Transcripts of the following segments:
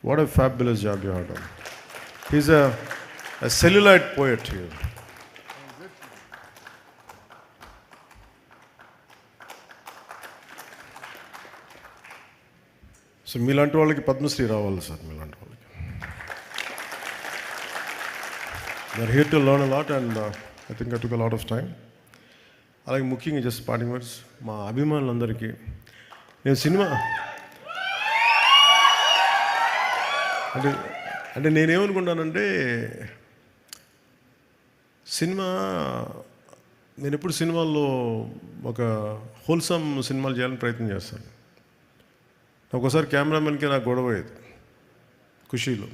What a fabulous job you have done. He's a celluloid poet here. So మీలాంటి వాళ్ళకి పద్మశ్రీ రావాలి sir, మీలాంటి వాళ్ళకి. They're here to learn a lot and I think I took a lot of time. అలాగే ముఖ్యంగా just parting words మా అభిమానులందరికీ, నేను సినిమా అంటే నేనేమనుకుంటానంటే, నేను ఎప్పుడు సినిమాల్లో ఒక హోల్సమ్ సినిమాలు చేయాలని ప్రయత్నం చేస్తాను. ఒకసారి కెమెరామెన్కి నాకు గొడవ అయ్యేది ఖుషీలో,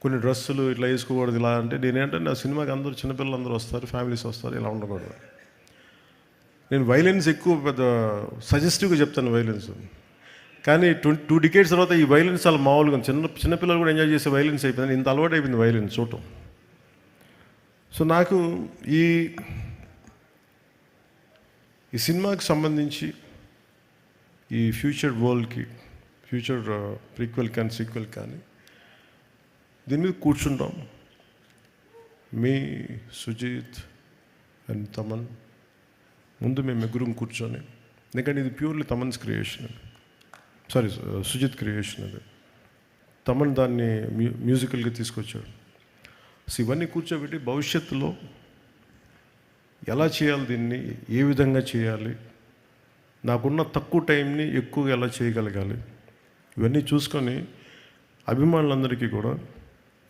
కొన్ని డ్రెస్సులు ఇట్లా వేసుకోకూడదు ఇలా అంటే. నేనేంటంటే నా సినిమాకి అందరూ చిన్నపిల్లలు అందరూ వస్తారు, ఫ్యామిలీస్ వస్తారు, ఇలా ఉండకూడదు. నేను వైలెన్స్ ఎక్కువ పెద్ద సజెస్టివ్గా చెప్తాను వైలెన్స్, కానీ 2 decades తర్వాత ఈ వైలెన్స్ చాలా మామూలుగా చిన్నపిల్లలు కూడా ఎంజాయ్ చేసే వైలెన్స్ అయిపోయింది. ఇంత అలవాటు అయిపోయింది వైలెన్స్ చూడటం. సో నాకు ఈ సినిమాకి సంబంధించి ఈ ఫ్యూచర్ వరల్డ్కి, ఫ్యూచర్ ప్రీక్వెల్ కానీ సీక్వెల్ కానీ దీని మీద కూర్చుంటాం. మీ సుజిత్ అండ్ తమన్ ముందు మేము ముగ్గురం కూర్చొని, ఎందుకంటే ఇది purely Thaman's creation, sorry Sujith creation. అది తమన్ దాన్ని మ్యూజికల్గా తీసుకొచ్చాడు. సో ఇవన్నీ కూర్చోబెట్టి భవిష్యత్తులో ఎలా చేయాలి, దీన్ని ఏ విధంగా చేయాలి, నాకున్న తక్కువ టైంని ఎక్కువగా ఎలా చేయగలగాలి, ఇవన్నీ చూసుకొని అభిమానులందరికీ కూడా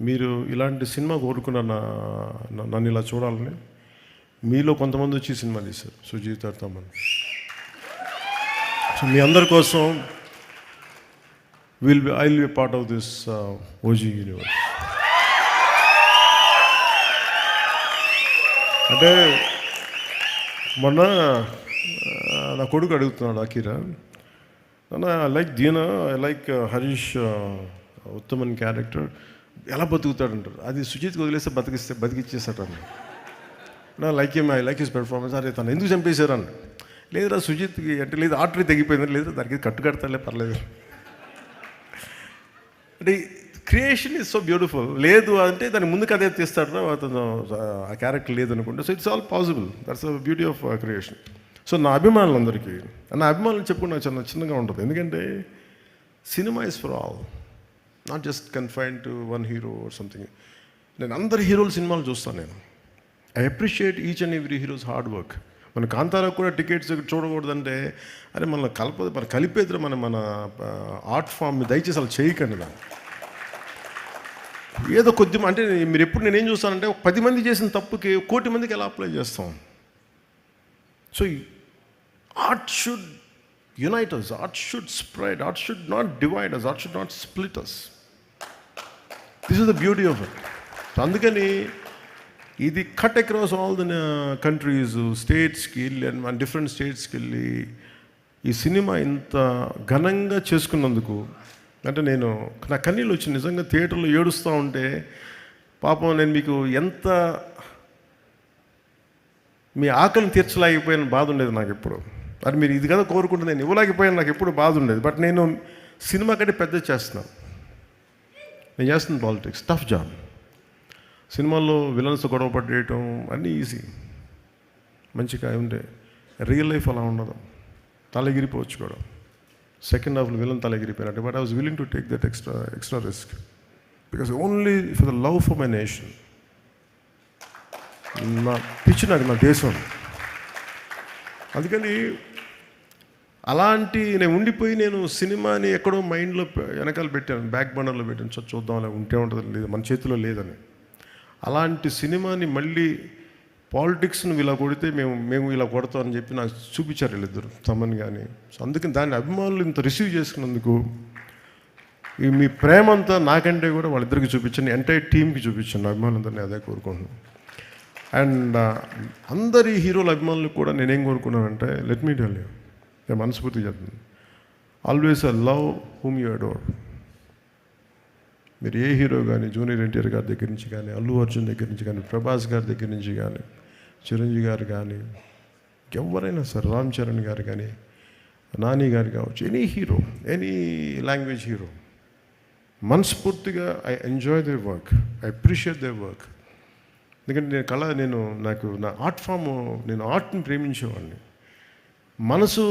మీరు ఇలాంటి సినిమా కోరుకున్న నన్ను ఇలా చూడాలని మీలో కొంతమంది వచ్చి సినిమా తీశారు, సుజిత్ తమన్. సో మీ అందరి కోసం I will be part of this OG universe. అంటే మొన్న నా కొడుకు అడుగుతున్నాడు, Akira, I like Dheena, I like Harish Uthaman character, ఎలా బతుకుతాడంటారు. అది సుజిత్కి వదిలేస్తే బతికిచ్చేస్తాడు. నా లైక్ ఐ లైక్ హిస్ పెర్ఫార్మెన్స్. అరే తను ఎందుకు చంపేశారని. లేదురా సుజిత్కి అంటే, లేదు ఆర్టరీ తగ్గిపోయింది, లేదు దానికి కట్టు కడతాలే పర్లేదు అంటే. Creation is so beautiful. లేదు అంటే దాని ముందుకు అదే తీస్తాడు అతను, ఆ క్యారెక్టర్ లేదనుకుంటే. So it's all possible. That's the beauty of creation. So నా అభిమానులందరికీ, నా అభిమానులు చెప్పుకుని నాకు చిన్నగా ఉంటుంది. ఎందుకంటే cinema is for all, not just confine to one hero or something. నేను అందరి హీరోల సినిమాలు చూస్తాను. నేను I appreciate each and every heroes hard work. మన కాంతారాకు కూడా టికెట్స్ చూడకూడదంటే, అరే మన కలిపేద్దరు మన ఆర్ట్ ఫామ్ దయచేసి అలా చేయకండి. దాన్ని ఏదో కొద్దిగా అంటే మీరు ఎప్పుడు నేనేం చూస్తానంటే, 10 మంది చేసిన తప్పుకి 1 కోటి మందికి ఎలా అప్లై చేస్తాం. So art should unite us, art should spread, art should not divide us, art should not split us. This is the beauty of it. So అందుకని ఇది cut across all the countries, స్టేట్స్కి వెళ్ళి and different స్టేట్స్కి వెళ్ళి ఈ cinema ఇంత ఘనంగా చేసుకున్నందుకు, అంటే నేను నా కన్నీళ్ళు వచ్చి నిజంగా థియేటర్లో ఏడుస్తూ ఉంటే, పాపం నేను మీకు ఎంత మీ ఆకలిని తీర్చలేకపోయిన బాధ ఉండేది నాకు ఎప్పుడు. అది మీరు ఇది కదా కోరుకుంటే నేను ఇవ్వలేకపోయాను, నాకు ఎప్పుడు బాధ ఉండేది. బట్ నేను సినిమా కంటే పెద్ద చేస్తున్నాను. నేను చేస్తున్నాను పాలిటిక్స్, టఫ్ జాబ్. సినిమాల్లో విలన్స్ గొడవ పడేయటం అన్నీ ఈజీ, మంచిగా ఉండే. రియల్ లైఫ్ అలా ఉండదు, తలెగిరిపోవచ్చు కూడా. సెకండ్ హాఫ్లో విలన్ తలెగిరిపోయినట్టు. But I was willing to take that extra risk because only for the love for my nation. నా పిచ్చి నాకు నా దేశం. అందుకని అలాంటి నేను ఉండిపోయి నేను సినిమాని ఎక్కడో మైండ్లో వెనకాల పెట్టాను, బ్యాక్ బర్నర్లో పెట్టాను. చూద్దాం అలా ఉంటే ఉంటుంది, లేదు మన చేతిలో లేదని. అలాంటి సినిమాని మళ్ళీ పాలిటిక్స్ను ఇలా కొడితే మేము ఇలా కొడతామని చెప్పి నాకు చూపించారు వీళ్ళిద్దరు, తమన్ కానీ. సో అందుకని దాన్ని అభిమానులు ఇంత రిసీవ్ చేసుకున్నందుకు మీ ప్రేమ అంతా నాకంటే కూడా వాళ్ళిద్దరికి చూపించాను, ఎంటైర్ టీమ్కి చూపించాను. అభిమానులందరినీ అదే కోరుకుంటున్నాను. అండ్ అందరి హీరోల అభిమానులకు కూడా నేనేం కోరుకున్నానంటే, లెట్ మీ టెల్ యూ, నేను మనస్ఫూర్తిగా చెప్తున్నాను, always love whom you adore. మీరు ఏ హీరో కానీ, జూనియర్ ఎన్టీఆర్ గారి దగ్గర నుంచి కానీ, అల్లు అర్జున్ దగ్గర నుంచి కానీ, ప్రభాస్ గారి దగ్గర నుంచి కానీ, చిరంజీవి గారు కానీ, ఎవరైనా సరే, రామ్ చరణ్ గారు కానీ, నాని గారు కావచ్చు, any hero, any language hero, మనస్ఫూర్తిగా I enjoy the work, I appreciate the work. ఎందుకంటే నాకు నా ఆర్ట్ ఫామ్, నేను ఆర్ట్ని ప్రేమించేవాడిని. మనసు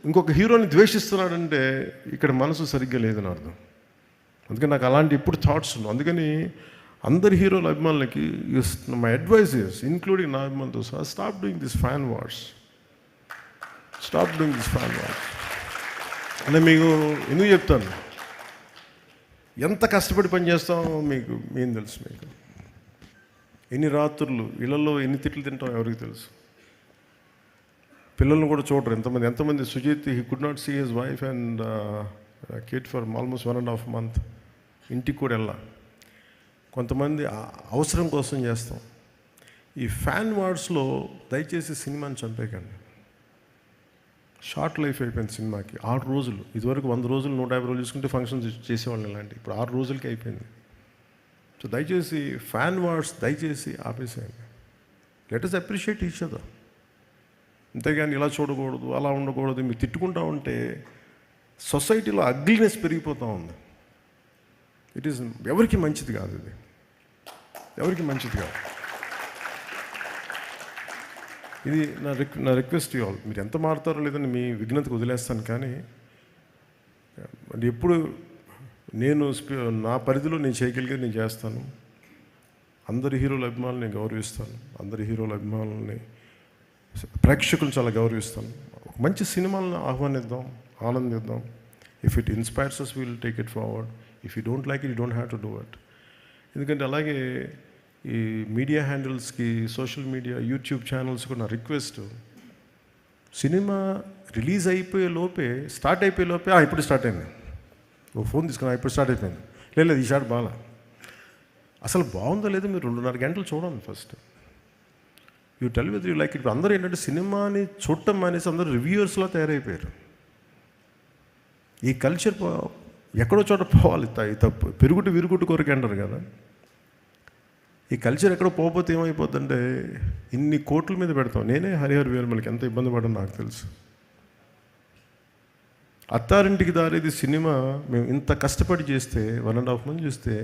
ఇంకొక హీరోని ద్వేషిస్తున్నాడంటే ఇక్కడ మనసు సరిగ్గా లేదని అర్థం. అందుకని నాకు అలాంటి ఎప్పుడు థాట్స్ ఉన్నాయి. అందుకని అందరి హీరోల అభిమానులకి మై అడ్వైస్ ఇస్, ఇంక్లూడింగ్ నా అభిమానులతో సహా, stop doing this fan wars. అంటే మీకు ఎందుకు చెప్తాను, ఎంత కష్టపడి పని చేస్తామో మీకు ఏం తెలుసు. మీకు ఎన్ని రాత్రులు ఇళ్లలో ఎన్ని తిట్లు తింటాం ఎవరికి తెలుసు. పిల్లల్ని కూడా చూడరు ఎంతమంది. Sujith, he could not see his wife and kid for almost 1.5 months. ఇంటికి కూడా వెళ్ళా. కొంతమంది అవసరం కోసం చేస్తాం. ఈ ఫ్యాన్ వార్స్లో దయచేసి సినిమాని చంపేయకండి. షార్ట్ లైఫ్ అయిపోయింది సినిమాకి. 6 రోజులు. ఇదివరకు 100 రోజులు 150 రోజులు చూసుకుంటే ఫంక్షన్స్ చేసేవాళ్ళని. ఇలాంటి ఇప్పుడు 6 రోజులకి అయిపోయింది. సో దయచేసి ఫ్యాన్ వార్స్ దయచేసి ఆపేసేయండి. Let us appreciate each other. అంతేగాని ఇలా చూడకూడదు, అలా ఉండకూడదు, మీరు తిట్టుకుంటా ఉంటే సొసైటీలో అగ్లీనెస్ పెరిగిపోతూ ఉంది. ఇట్ ఈస్ ఎవరికి మంచిది కాదు. ఇది ఎవరికి మంచిది కాదు. ఇది నా రిక్వెస్ట్ ఆల్. మీరు ఎంత మారుతారో లేదని మీ విఘ్నతకు వదిలేస్తాను. కానీ ఎప్పుడు నేను నా పరిధిలో నేను చేయగలిగేది నేను చేస్తాను. అందరి హీరోల అభిమానులు నేను గౌరవిస్తాను. అందరి హీరోల అభిమానులని, ప్రేక్షకులను చాలా గౌరవిస్తాను. ఒక మంచి సినిమాలను ఆహ్వానిద్దాం, ఆనందిద్దాం. If it inspires us, we will take it forward. If you don't like it, you don't have to do it. ఎందుకంటే అలాగే ఈ మీడియా హ్యాండిల్స్కి, సోషల్ మీడియా, యూట్యూబ్ ఛానల్స్కి నా రిక్వెస్ట్, సినిమా రిలీజ్ అయిపోయే లోపే, స్టార్ట్ అయిపోయే లోపే ఇప్పుడు స్టార్ట్ అయింది, ఓ ఫోన్ తీసుకున్నా ఇప్పుడు స్టార్ట్ అయిపోయింది, లేదు ఈ షాట్ బాగా, అసలు బాగుందో లేదో మీరు 2.5 గంటలు చూడండి first. You tell whether you like it. ఇప్పుడు అందరూ ఏంటంటే సినిమాని చూడటం మానేసి అందరూ రివ్యూయర్స్లో తయారైపోయారు. ఈ కల్చర్ ఎక్కడో చోట పోవాలి. తప్పు పెరుగుటు విరుగుటు కొరకు అంటారు కదా. ఈ కల్చర్ ఎక్కడో పోతే ఏమైపోతుందంటే ఇన్ని కోట్ల మీద పెడతాం. నేనే హరిహర వీరమలకి ఎంత ఇబ్బంది పడ్డాను నాకు తెలుసు. అత్తారింటికి దారేది సినిమా మేము ఇంత కష్టపడి చేస్తే 1.5 months చూస్తే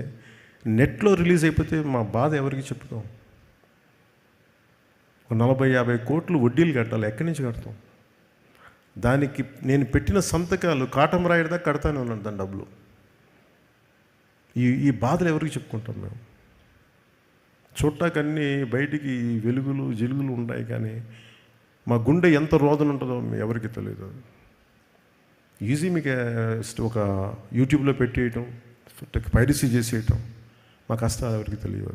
నెట్లో రిలీజ్ అయిపోతే మా బాధ ఎవరికి చెప్పుతాం. 40-50 కోట్లు వడ్డీలు కట్టాలి. ఎక్కడి నుంచి కడతాం? దానికి నేను పెట్టిన సంతకాలు కాటం రాయడదా కడతానే ఉన్నాను దాని డబ్బులు. ఈ బాధలు ఎవరికి చెప్పుకుంటాం మేము? చూడటాకన్నీ బయటికి వెలుగులు జిలుగులు ఉంటాయి, కానీ మా గుండె ఎంత రోదన ఉంటుందో ఎవరికి తెలియదు. ఈజీ మీకు ఒక యూట్యూబ్లో పెట్టేయటం, పైరసీ చేసేయటం, మా కష్టాలు ఎవరికి తెలియదు.